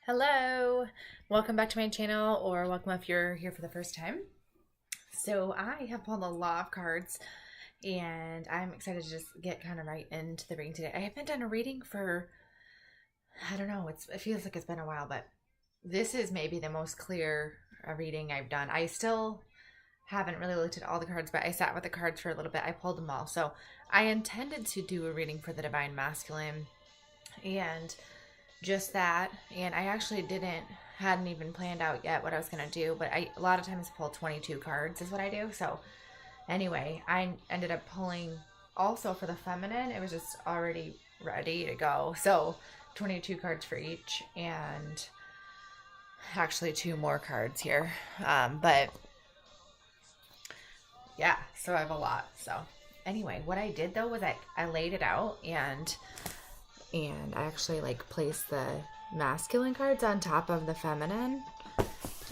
Hello, welcome back to my channel, or welcome if you're here for the first time. So I have pulled a lot of cards and I'm excited to just get kind of right into the reading today. I haven't done a reading for, I don't know, it feels like it's been a while, but this is maybe the most clear reading I've done. I still haven't really looked at all the cards, but I sat with the cards for a little bit. I pulled them all. So I intended to do a reading for the Divine Masculine and just that, and I actually hadn't even planned out yet what I was gonna do, but I a lot of times pull 22 cards is what I do. So anyway, I ended up pulling also for the feminine. It was just already ready to go, so 22 cards for each, and actually two more cards here. But yeah, so I have a lot. So anyway, what I did though was I laid it out, and I actually placed the masculine cards on top of the feminine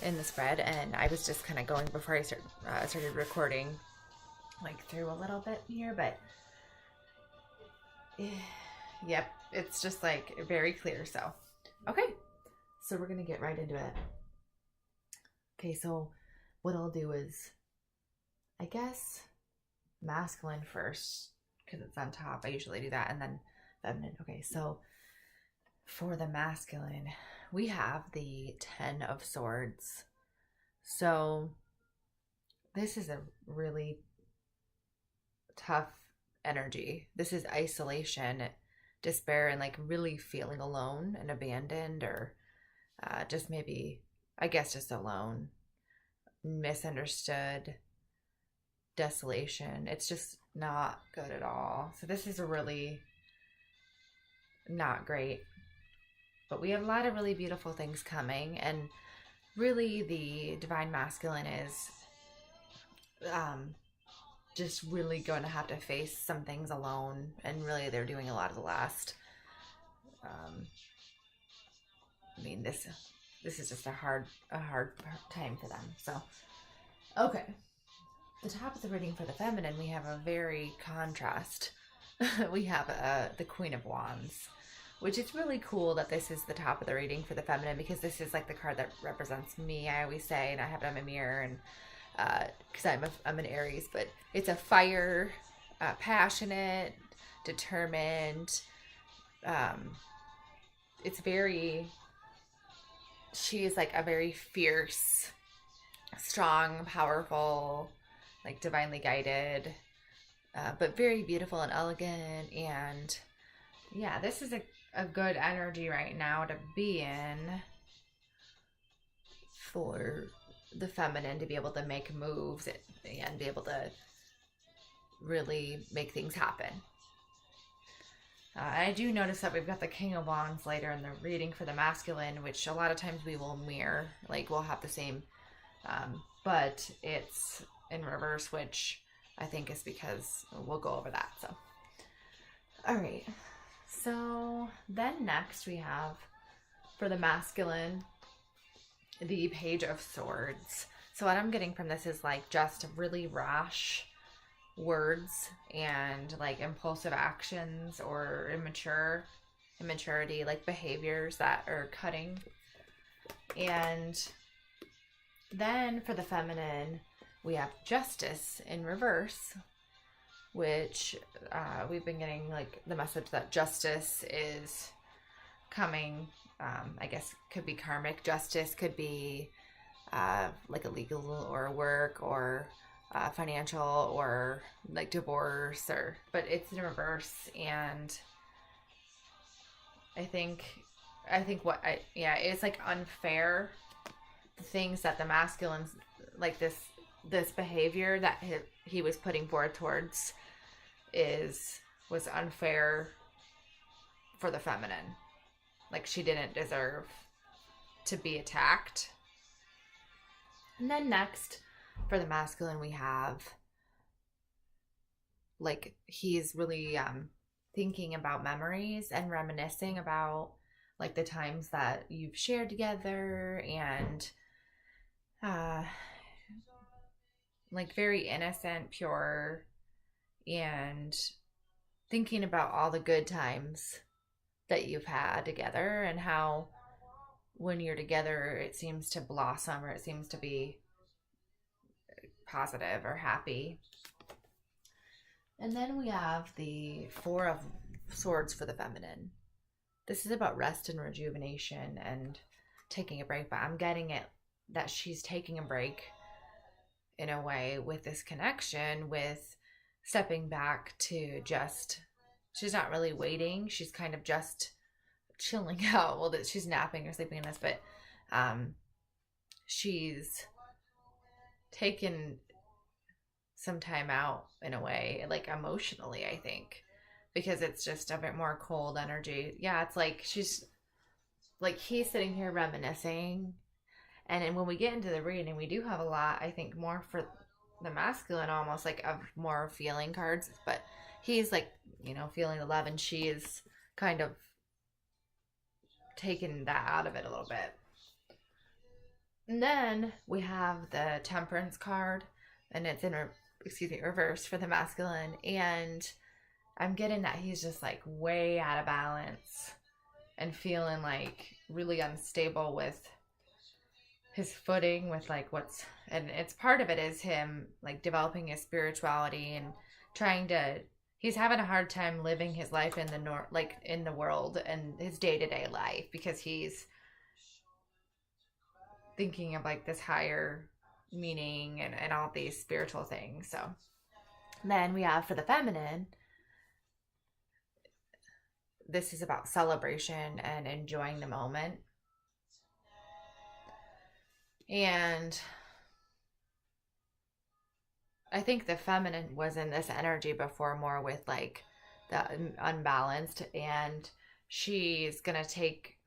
in the spread, and I was just kind of going before I started recording through a little bit here, but yep, it's just very clear. So okay, so we're gonna get right into it. Okay, so what I'll do is, I guess, masculine first because it's on top. I usually do that, and then feminine. Okay, so for the masculine, we have the 10 of Swords. So this is a really tough energy. This is isolation, despair, and really feeling alone and abandoned, or just maybe, I guess, just alone, misunderstood, desolation. It's just not good at all. So this is a really not great. But we have a lot of really beautiful things coming, and really the Divine Masculine is just really going to have to face some things alone, and really they're doing a lot of the last. I mean, this is just a hard time for them. So okay, the top of the reading for the feminine, we have a very contrast. We have the Queen of Wands, which is really cool that this is the top of the reading for the feminine, because this is the card that represents me, I always say, and I have it on my mirror, and because I'm an Aries, but it's a fire, passionate, determined. It's very, she is a very fierce, strong, powerful, divinely guided, but very beautiful and elegant. And yeah, this is a good energy right now to be in for the feminine, to be able to make moves and be able to really make things happen. I do notice that we've got the King of Wands later in the reading for the masculine, which a lot of times we will mirror, we'll have the same, but it's in reverse, which I think is because we'll go over that. So all right, so then next we have for the masculine the Page of Swords. So what I'm getting from this is just really rash words and impulsive actions, or immaturity, behaviors that are cutting. And then for the feminine, we have Justice in reverse, which we've been getting the message that justice is coming. I guess could be karmic justice, could be a legal or work, or financial, or divorce, but it's in reverse. And I think it's unfair, the things that the masculine's this behavior that he was putting forward towards was unfair for the feminine. She didn't deserve to be attacked. And then next for the masculine, we have he's really thinking about memories and reminiscing about the times that you've shared together, and very innocent, pure, and thinking about all the good times that you've had together, and how when you're together, it seems to blossom, or it seems to be positive or happy. And then we have the Four of Swords for the feminine. This is about rest and rejuvenation and taking a break, but I'm getting it that she's taking a break in a way with this connection, with stepping back to just, she's not really waiting. She's kind of just chilling out. Well, that she's napping or sleeping in this, but she's taken some time out in a way, like emotionally, I think, because it's just a bit more cold energy. Yeah, it's like she's like, he's sitting here reminiscing. And then when we get into the reading, we do have a lot, I think, more for the masculine, almost like of more feeling cards. But he's like, you know, feeling the love, and she is kind of taking that out of it a little bit. And then we have the Temperance card, and it's in reverse for the masculine. And I'm getting that he's just like way out of balance and feeling like really unstable with his footing, with like what's, and it's part of it is him like developing his spirituality and trying to, he's having a hard time living his life in the like in the world and his day-to-day life, because he's thinking of like this higher meaning and all these spiritual things. So then we have for the feminine, this is about celebration and enjoying the moment. And I think the feminine was in this energy before, more with like the unbalanced, and she's gonna take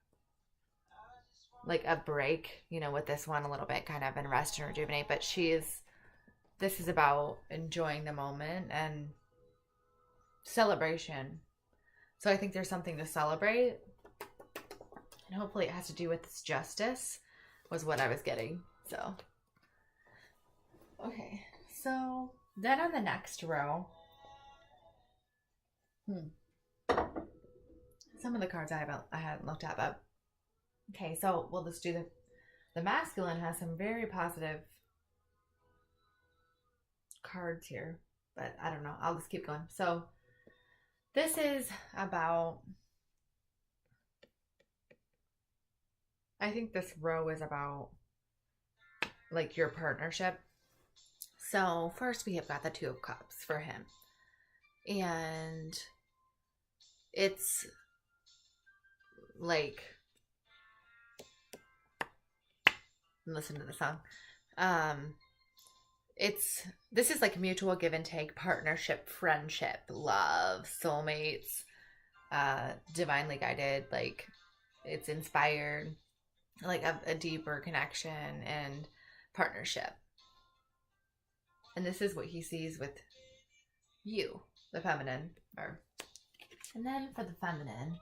like a break, you know, with this one a little bit, kind of, and rest and rejuvenate. But this is about enjoying the moment and celebration. So I think there's something to celebrate, and hopefully it has to do with this justice, was what I was getting. So okay, so then on the next row, some of the cards I hadn't looked at, but okay, so we'll just do the masculine has some very positive cards here, but I don't know, I'll just keep going. So this is about, I think this row is about like your partnership. So first we have got the Two of Cups for him, and it's like, listen to the song. This is like mutual give and take, partnership, friendship, love, soulmates, divinely guided, like it's inspired, like a deeper connection and partnership. And this is what he sees with you, the feminine. And then for the feminine,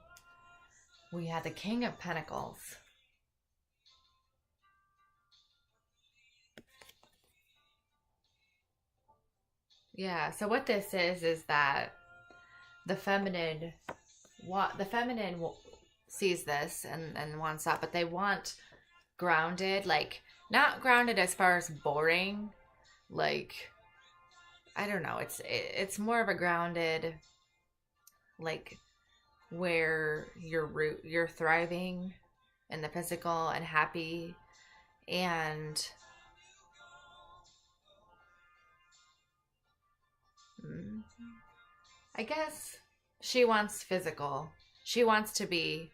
we have the King of Pentacles. Yeah, so what this is that the feminine sees this and wants that, but they want grounded, like not grounded as far as boring, like I don't know, it's more of a grounded, like where you're thriving in the physical and happy, and I guess she wants physical. She wants to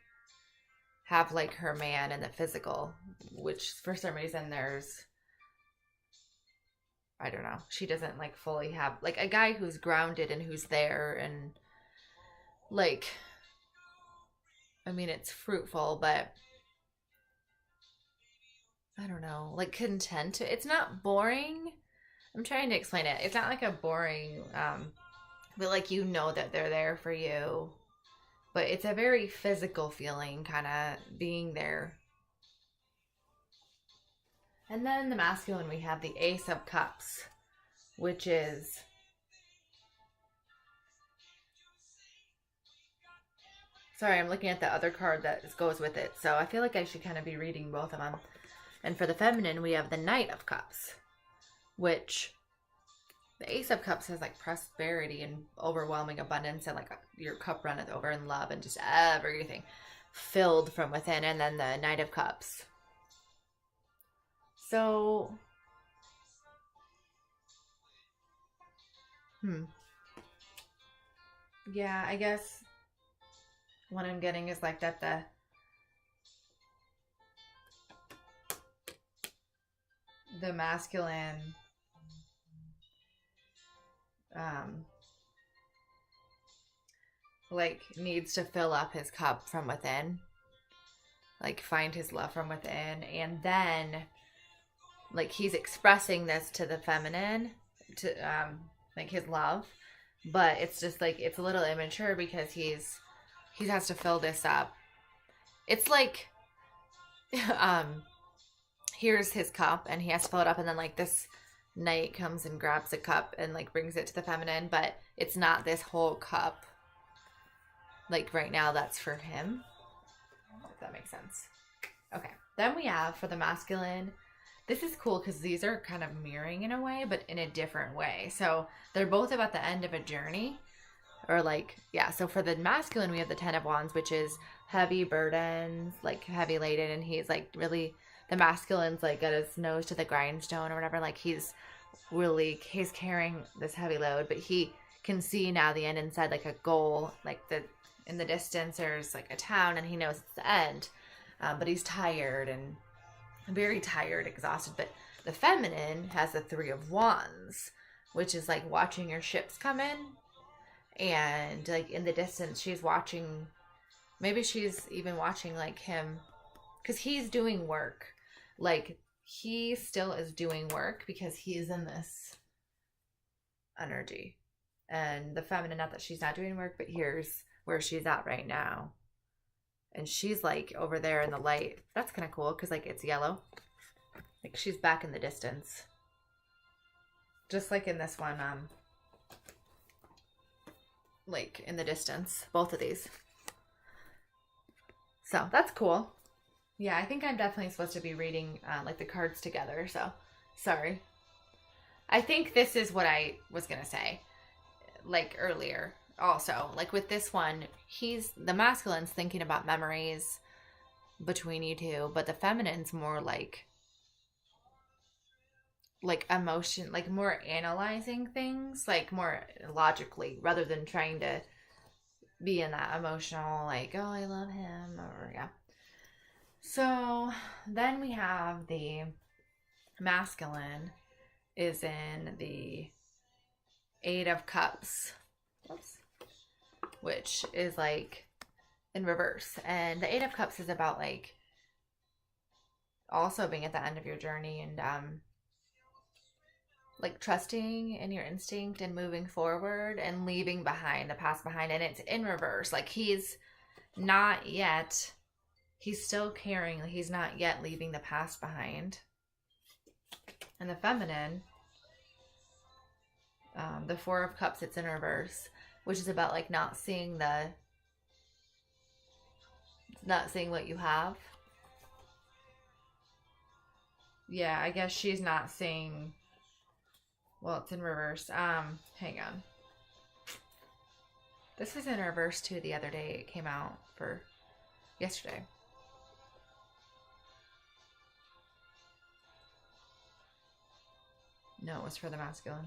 have like her man in the physical, which for some reason I don't know. She doesn't like fully have like a guy who's grounded and who's there, and like, I mean, it's fruitful, but I don't know, like content. It's not boring. I'm trying to explain it. It's not like a boring, but like, you know that they're there for you, but it's a very physical feeling, kind of being there. And then the masculine, we have the Ace of Cups, which is Sorry, I'm looking at the other card that goes with it. So I feel like I should kind of be reading both of them. And for the feminine, we have the Knight of Cups, which the Ace of Cups has like prosperity and overwhelming abundance, and like your cup runneth over in love and just everything filled from within. And then the Knight of Cups. So, yeah, I guess what I'm getting is like that the masculine like needs to fill up his cup from within, like find his love from within, and then like he's expressing this to the feminine, to like his love, but it's just like it's a little immature because he has to fill this up. It's like here's his cup and he has to fill it up, and then like this knight comes and grabs a cup and like brings it to the feminine, but it's not this whole cup. Like right now that's for him. If that makes sense. Okay. Then we have for the masculine, this is cool because these are kind of mirroring in a way, but in a different way. So they're both about the end of a journey. Or like, yeah, so for the masculine, we have the 10 of Wands, which is heavy burdens, like heavy laden. And he's like really, the masculine's like got his nose to the grindstone or whatever. Like he's carrying this heavy load, but he can see now the end inside, like a goal, like in the distance, there's like a town and he knows it's the end. But he's tired and very tired, exhausted. But the feminine has the 3 of Wands, which is like watching your ships come in. And like in the distance, she's watching, maybe she's even watching like him, because he's doing work. Like he still is doing work because he's in this energy. And the feminine, not that she's not doing work, but here's where she's at right now. And she's like over there in the light. That's kind of cool because like it's yellow. Like she's back in the distance. Just like in this one, like in the distance, both of these. So that's cool. Yeah, I think I'm definitely supposed to be reading like the cards together. So sorry. I think this is what I was going to say like earlier. Also, like with this one, the masculine's thinking about memories between you two, but the feminine's more like emotion, like more analyzing things, like more logically, rather than trying to be in that emotional, like, oh, I love him, or yeah. So then we have the masculine is in the 8 of Cups. Oops. Which is like in reverse. And the 8 of Cups is about like also being at the end of your journey and like trusting in your instinct and moving forward and leaving behind the past behind. And it's in reverse. Like he's still carrying, like he's not yet leaving the past behind. And the feminine, the 4 of Cups, it's in reverse, which is about like not seeing what you have. Yeah, I guess she's not seeing. Well, it's in reverse. Hang on. This was in reverse too the other day. It came out for yesterday. No, it was for the masculine.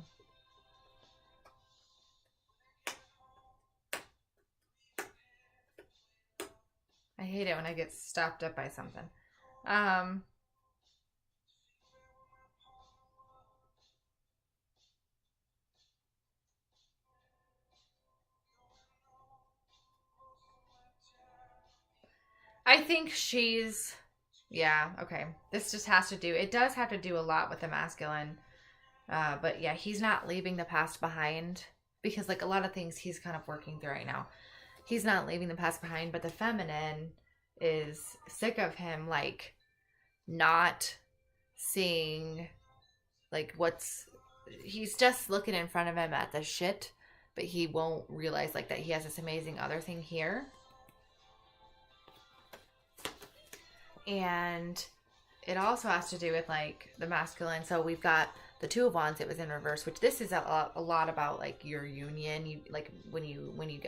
I hate it when I get stopped up by something. I think yeah, okay. This just has to do, it does have to do a lot with the masculine. But yeah, he's not leaving the past behind because like a lot of things he's kind of working through right now. He's not leaving the past behind, but the feminine is sick of him like not seeing like he's just looking in front of him at the shit, but he won't realize like that he has this amazing other thing here. And it also has to do with like the masculine. So we've got the Two of Wands. It was in reverse, which this is a lot about like your union. You like when you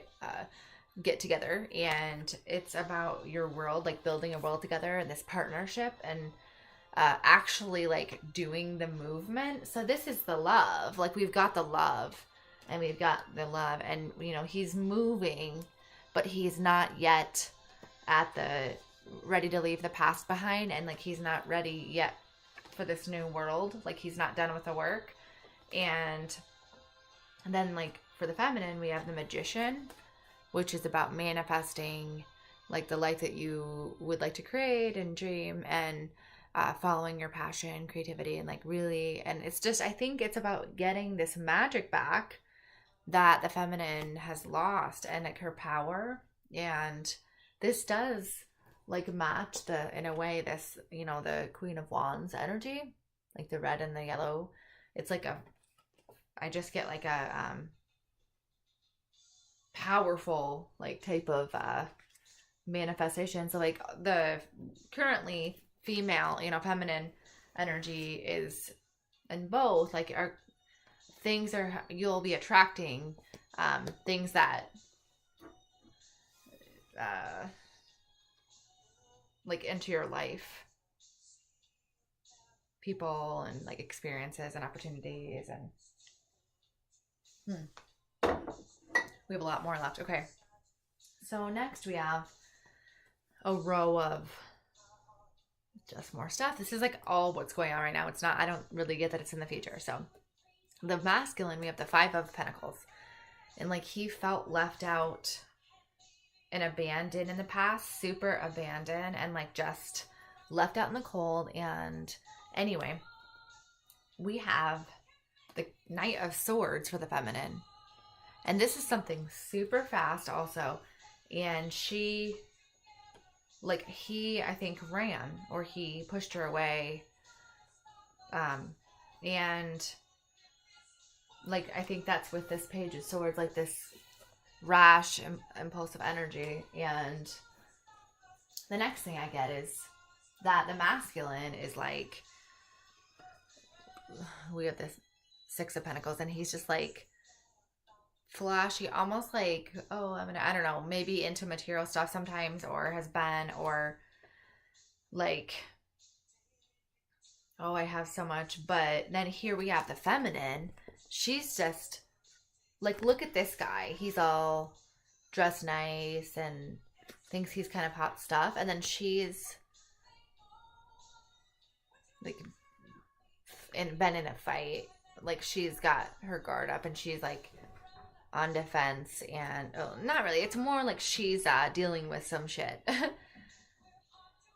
get together, and it's about your world, like building a world together and this partnership, and actually like doing the movement. So this is the love. Like we've got the love, and we've got the love, and you know he's moving, but he's not yet at the ready to leave the past behind, and like he's not ready yet for this new world. Like he's not done with the work. And then like for the feminine, we have the Magician, which is about manifesting like the life that you would like to create and dream, and following your passion, creativity, and like really, and it's just, I think it's about getting this magic back that the feminine has lost, and like her power. And this does like match in a way, this, you know, the Queen of Wands energy, like the red and the yellow. It's like I just get like a powerful like type of manifestation. So like the currently female, you know, feminine energy is in both, like our things are, you'll be attracting things that like into your life, people and like experiences and opportunities. And we have a lot more left. Okay, so next we have a row of just more stuff. This is like all what's going on right now. It's not, I don't really get that it's in the future. So the masculine, we have the Five of Pentacles, and like he felt left out and abandoned in the past, super abandoned, and like just left out in the cold. And anyway, we have the Knight of Swords for the feminine, and this is something super fast also. And she, like he, I think ran, or he pushed her away, and like I think that's with this Page of Swords, like this rash, impulsive energy. And the next thing I get is that the masculine is like, we have this Six of Pentacles, and he's just like flashy, almost like, oh, I don't know, maybe into material stuff sometimes, or has been, or like, oh, I have so much. But then here we have the feminine. She's just like, look at this guy. He's all dressed nice and thinks he's kind of hot stuff. And then she's like been in a fight. Like she's got her guard up, and she's like on defense. And not really. It's more like she's dealing with some shit.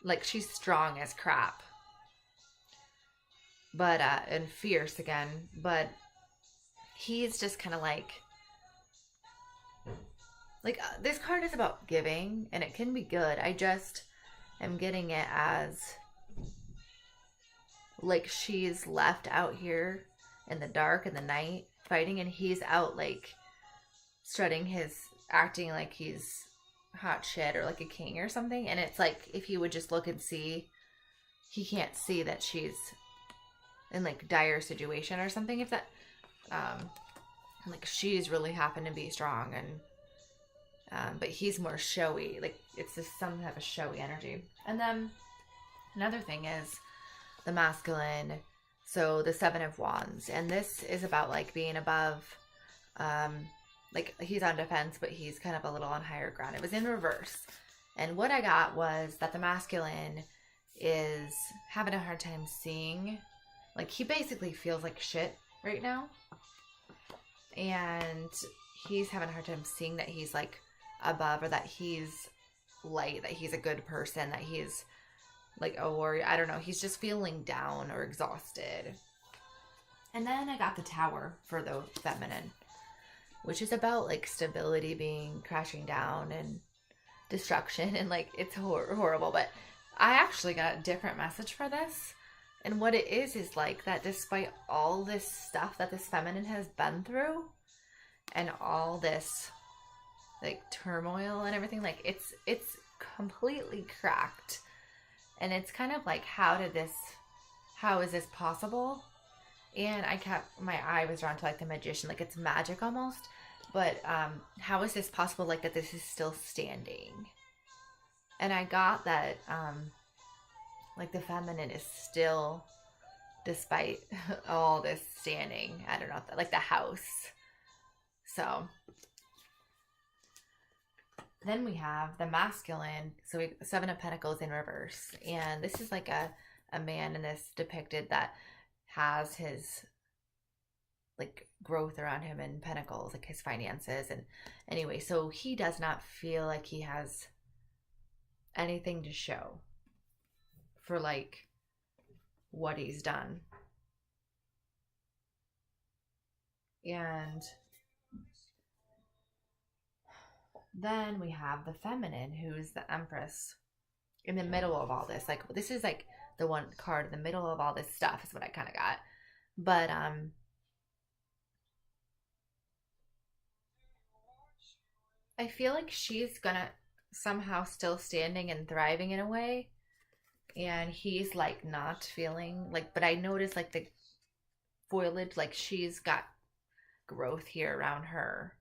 Like she's strong as crap. But, and fierce again. But he's just kind of like this card is about giving, and it can be good. I just am getting it as like she's left out here in the dark, in the night, fighting, and he's out like strutting his, acting like he's hot shit or like a king or something. And it's like, if you would just look and see, he can't see that she's in like dire situation or something. If that like she's really happened to be strong, and but he's more showy. Like it's just some type of showy energy. And then another thing is the masculine, so the Seven of Wands, and this is about like being above, like he's on defense, but he's kind of a little on higher ground. It was in reverse, and what I got was that the masculine is having a hard time seeing, like he basically feels like shit right now, and he's having a hard time seeing that he's like above, or that he's light, that he's a good person, that he's like a warrior. I don't know. He's just feeling down or exhausted. And then I got the Tower for the feminine, which is about like stability being crashing down and destruction, and like it's horrible. But I actually got a different message for this. And what it is like that despite all this stuff that this feminine has been through, and all this like turmoil and everything, like it's completely cracked. And it's kind of like, how is this possible? And my eye was drawn to like the magician, like it's magic almost. But how is this possible, like that this is still standing? And I got that like the feminine is still, despite all this standing, I don't know, like the house. So then we have the masculine. So we Seven of Pentacles in reverse. And this is like a man in this depicted that has his like growth around him in pentacles, like his finances. And anyway, so he does not feel like he has anything to show for like what he's done. And then we have the feminine, who's the Empress, in the middle of all this. Like, this is like the one card in the middle of all this stuff is what I kind of got. But I feel like she's gonna somehow still standing and thriving in a way, and he's like not feeling like. But I noticed like the foliage, like she's got growth here around her.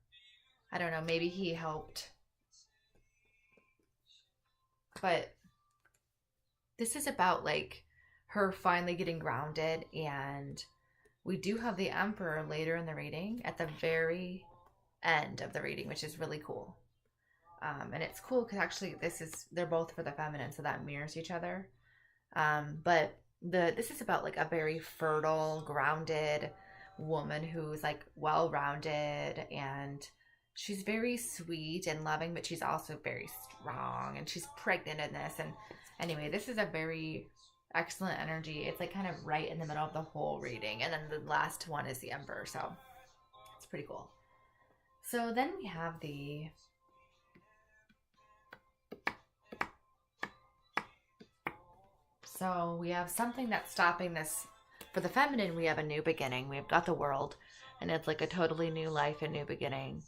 I don't know, maybe he helped. But this is about like her finally getting grounded. And we do have the Emperor later in the reading at the very end of the reading, which is really cool. And it's cool because actually they're both for the feminine, so that mirrors each other. But this is about like a very fertile, grounded woman who's like well-rounded, and she's very sweet and loving, but she's also very strong, and she's pregnant in this. And anyway, this is a very excellent energy. It's like kind of right in the middle of the whole reading. And then the last one is the Emperor, so it's pretty cool. So then we have so we have something that's stopping this. For the feminine, we have a new beginning. We've got the World, and it's like a totally new life, a new beginning.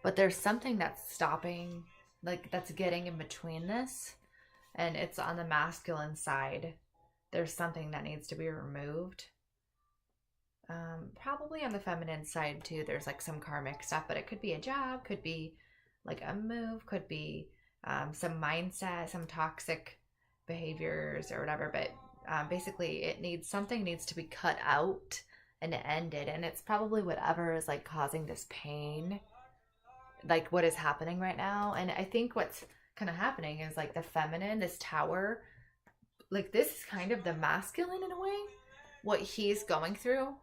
But there's something that's stopping, like that's getting in between this, and it's on the masculine side. There's something that needs to be removed. Probably on the feminine side too, there's like some karmic stuff, but it could be a job, could be like a move, could be some mindset, some toxic behaviors or whatever. But basically something needs to be cut out and ended. And it's probably whatever is like causing this pain, like what is happening right now. And I think what's kind of happening is like the feminine, this Tower, like this is kind of the masculine in a way, what he's going through.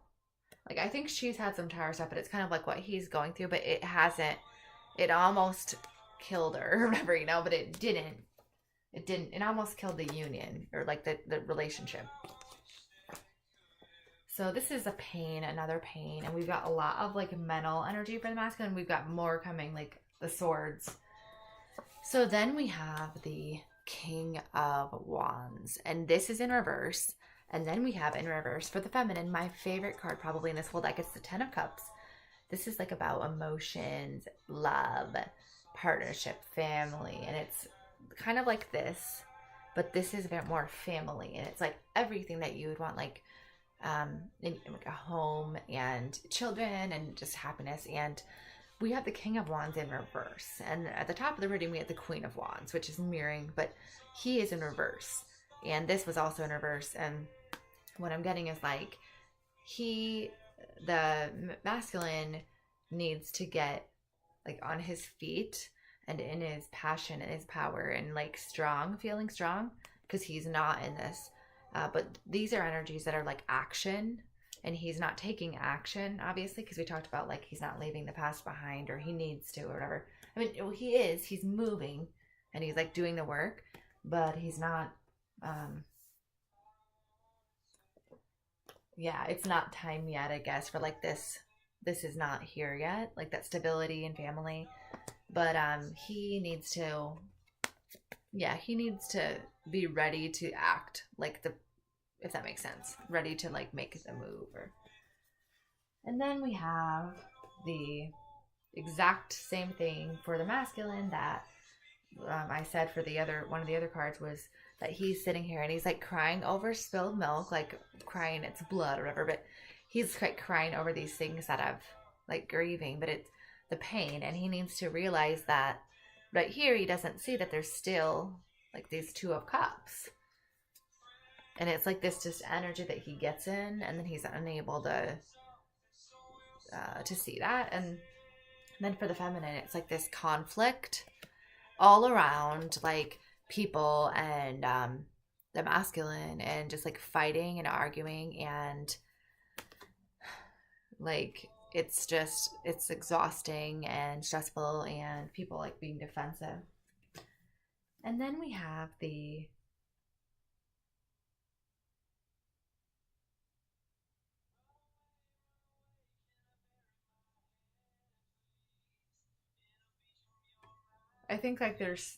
Like I think she's had some Tower stuff, but it's kind of like what he's going through, but it almost killed her or whatever, but it didn't. It almost killed the union, or like the relationship. So this is a pain, another pain. And we've got a lot of like mental energy for the masculine. We've got more coming, like the swords. So then we have the King of Wands, and this is in reverse. And then we have in reverse for the feminine, my favorite card probably in this whole deck. It's the Ten of Cups. This is like about emotions, love, partnership, family. And it's kind of like this, but this is a bit more family. And it's like everything that you would want, like in like a home and children and just happiness. And we have the King of Wands in reverse. And at the top of the reading, we have the Queen of Wands, which is mirroring, but he is in reverse. And this was also in reverse. And what I'm getting is like the masculine needs to get like on his feet and in his passion and his power and like feeling strong, because he's not in this. But these are energies that are like action, and he's not taking action, obviously, because we talked about like he's not leaving the past behind, or he needs to, or whatever. I mean, he's moving and he's like doing the work, but he's not, it's not time yet, I guess, for like this is not here yet, like that stability and family. But he needs to be ready to act, like if that makes sense, ready to like make the move. And then we have the exact same thing for the masculine, that I said for the other one of the other cards was that he's sitting here and he's like crying over spilled milk, like crying it's blood or whatever, but he's like crying over these things that have like grieving, but it's the pain, and he needs to realize that right here he doesn't see that there's still like these two of cups, and it's like this just energy that he gets in, and then he's unable to see that. And then for the feminine, it's like this conflict all around, like people and the masculine, and just like fighting and arguing, and like it's exhausting and stressful, and people like being defensive. And then we have the I think like there's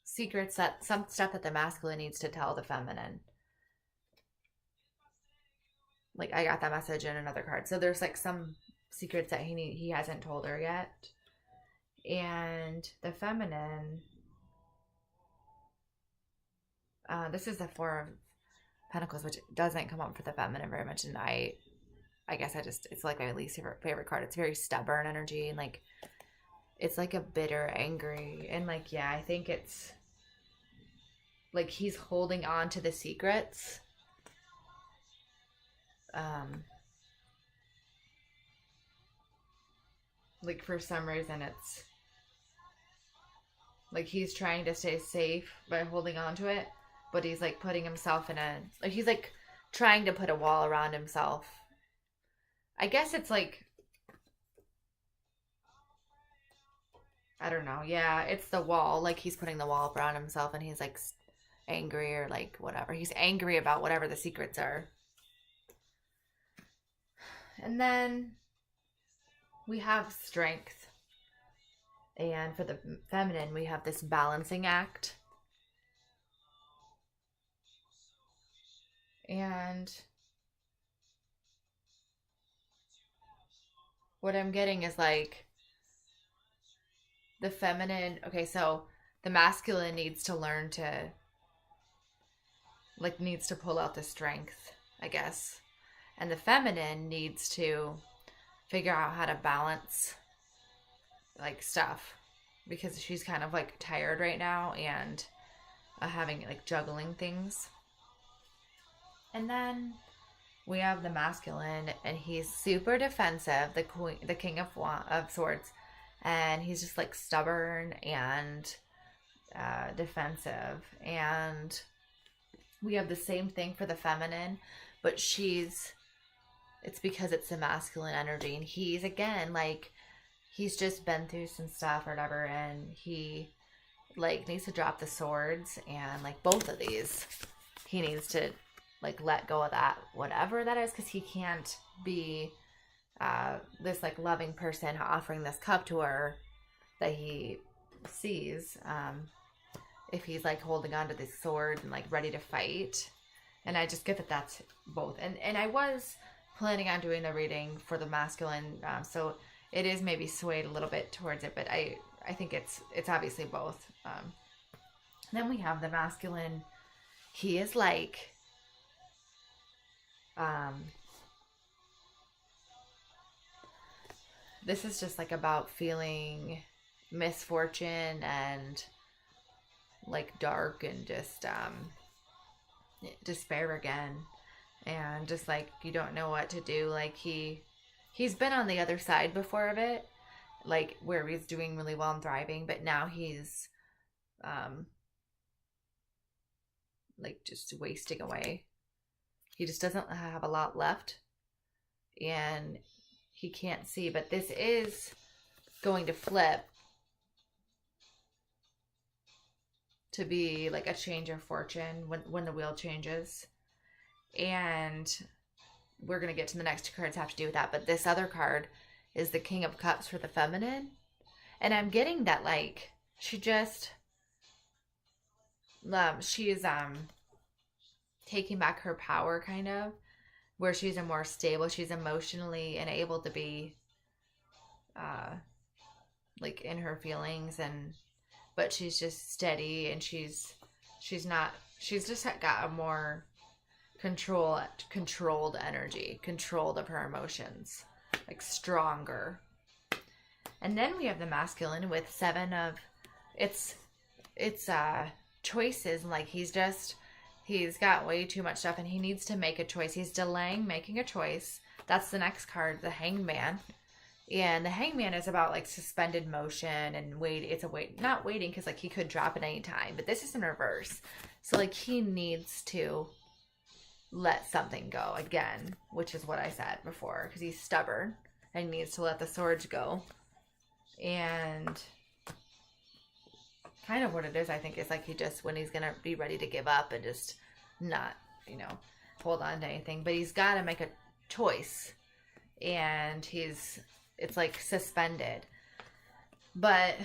secrets, that some stuff that the masculine needs to tell the feminine. Like I got that message in another card. So there's like some secrets that he hasn't told her yet. And the feminine, this is the Four of Pentacles, which doesn't come up for the feminine very much, and I guess it's like my least favorite card. It's very stubborn energy, and like it's like a bitter, angry, and like yeah, I think it's like he's holding on to the secrets. Like for some reason it's like he's trying to stay safe by holding on to it, but he's like putting himself in like he's like trying to put a wall around himself. I guess it's like, I don't know. Yeah, it's the wall. Like he's putting the wall around himself, and he's like angry or like whatever. He's angry about whatever the secrets are. And then we have strength. And for the feminine, we have this balancing act. And what I'm getting is like the feminine. Okay, so the masculine needs to learn to, like, needs to pull out the strength, I guess. And the feminine needs to figure out how to balance like stuff, because she's kind of like tired right now and having like juggling things. And then we have the masculine, and he's super defensive, the king of swords, and he's just like stubborn and defensive. And we have the same thing for the feminine, but it's because it's the masculine energy, and he's again like he's just been through some stuff or whatever, and he like needs to drop the swords, and like both of these he needs to like let go of that, whatever that is, because he can't be this like loving person offering this cup to her that he sees if he's like holding on to this sword and like ready to fight. And I just get that that's both. And I was planning on doing the reading for the masculine, so it is maybe swayed a little bit towards it, but I think it's obviously both. Then we have the masculine. He is like this is just like about feeling misfortune and like dark and just despair again, and just like you don't know what to do. Like he's been on the other side before of it, like where he's doing really well and thriving, but now he's like just wasting away. He just doesn't have a lot left, and he can't see. But this is going to flip to be like a change of fortune when the wheel changes. And we're going to get to the next two cards have to do with that. But this other card is the King of Cups for the feminine. And I'm getting that like she just she's taking back her power, kind of, where she's a more stable, she's emotionally and able to be like in her feelings, and but she's just steady, and she's just got a more controlled energy, controlled of her emotions, like stronger. And then we have the masculine with 7 of it's choices, and like he's got way too much stuff and he needs to make a choice. He's delaying making a choice. That's the next card, the Hangman. And the Hangman is about like suspended motion and not waiting, because like he could drop at any time, but this is in reverse. So like he needs to let something go again, which is what I said before, because he's stubborn and needs to let the swords go. And kind of what it is, I think, is like when he's gonna be ready to give up and just not, hold on to anything, but he's got to make a choice, and it's like suspended. But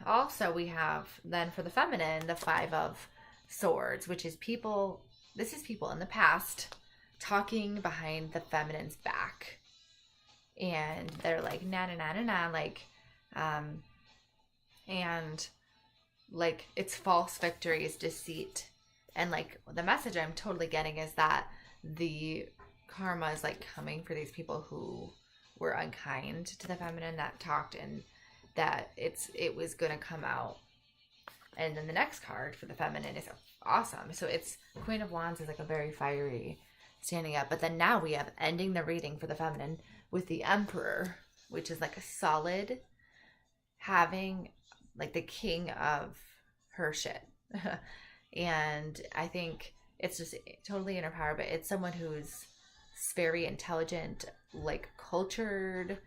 also we have then for the feminine, the 5 of Swords, which is people in the past talking behind the feminine's back, and they're like na na na na na, like and like it's false victories, deceit. And like the message I'm totally getting is that the karma is like coming for these people who were unkind to the feminine, that talked, and that it was gonna come out. And then the next card for the feminine is awesome. So it's Queen of Wands is like a very fiery, standing up. But then now we have ending the reading for the feminine with the Emperor, which is like a solid, having like the king of her shit. And I think it's just totally in her power, but it's someone who's very intelligent, like cultured,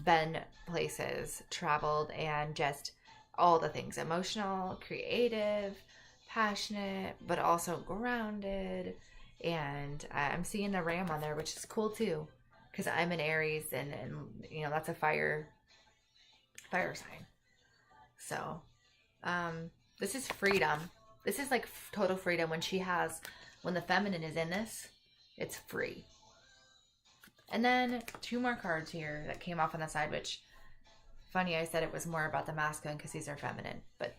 been places, traveled, and just all the things: emotional, creative, passionate, but also grounded. And I'm seeing the Ram on there, which is cool too, because I'm an Aries, and that's a fire sign. So this is freedom. This is like total freedom. When the feminine is in this, it's free. And then 2 more cards here that came off on the side, which, funny, I said it was more about the masculine because these are feminine. But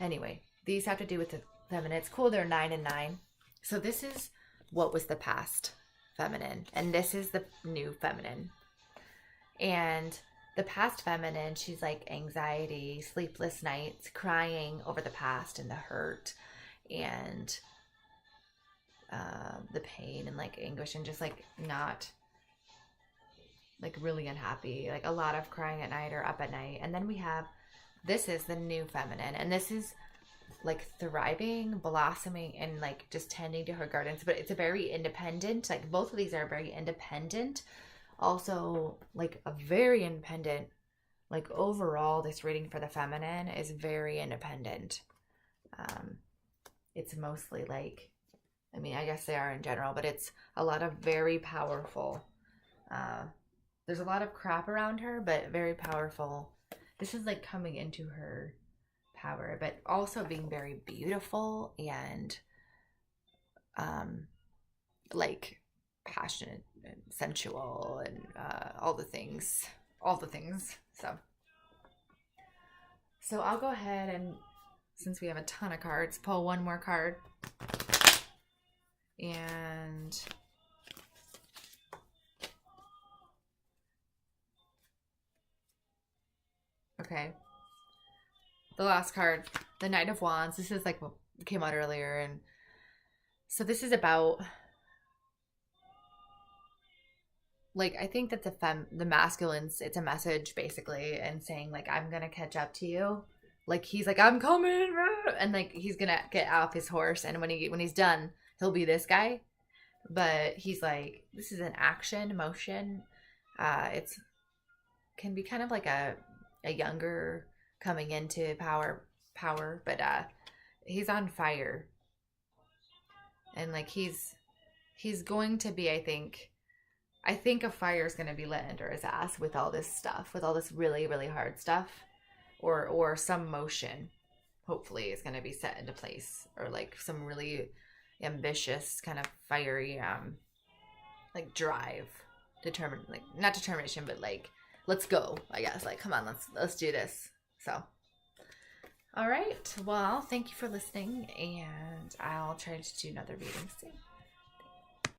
anyway, these have to do with the feminine. It's cool. They're 9 and 9. So this is what was the past feminine, and this is the new feminine. And the past feminine, she's like anxiety, sleepless nights, crying over the past and the hurt and the pain and like anguish, and just like not like really unhappy, like a lot of crying at night or up at night. And then this is the new feminine, and this is like thriving, blossoming, and like just tending to her gardens. But it's a very independent, like both of these are very independent. Also, like a very independent, like overall, this reading for the feminine is very independent. It's mostly like, I guess they are in general, but it's a lot of very powerful. There's a lot of crap around her, but very powerful. This is like coming into her power, but also being very beautiful and like passionate and sensual and all the things. So I'll go ahead and, since we have a ton of cards, pull one more card. And okay, the last card, the Knight of Wands. This is like what came out earlier, and so this is about, like, I think that the masculines, it's a message basically, and saying like, I'm gonna catch up to you. Like he's like, I'm coming, and like he's gonna get off his horse, and when he's done, he'll be this guy. But he's like, this is an action motion. It's can be kind of like a younger coming into power, but he's on fire, and like he's going to be, I think a fire is going to be lit under his ass with all this stuff, with all this really, really hard stuff, or some motion, hopefully, is going to be set into place, or like some really ambitious kind of fiery, like drive, like not determination, but like let's go, I guess, like come on, let's do this. So All right. Well, thank you for listening, and I'll try to do another reading soon.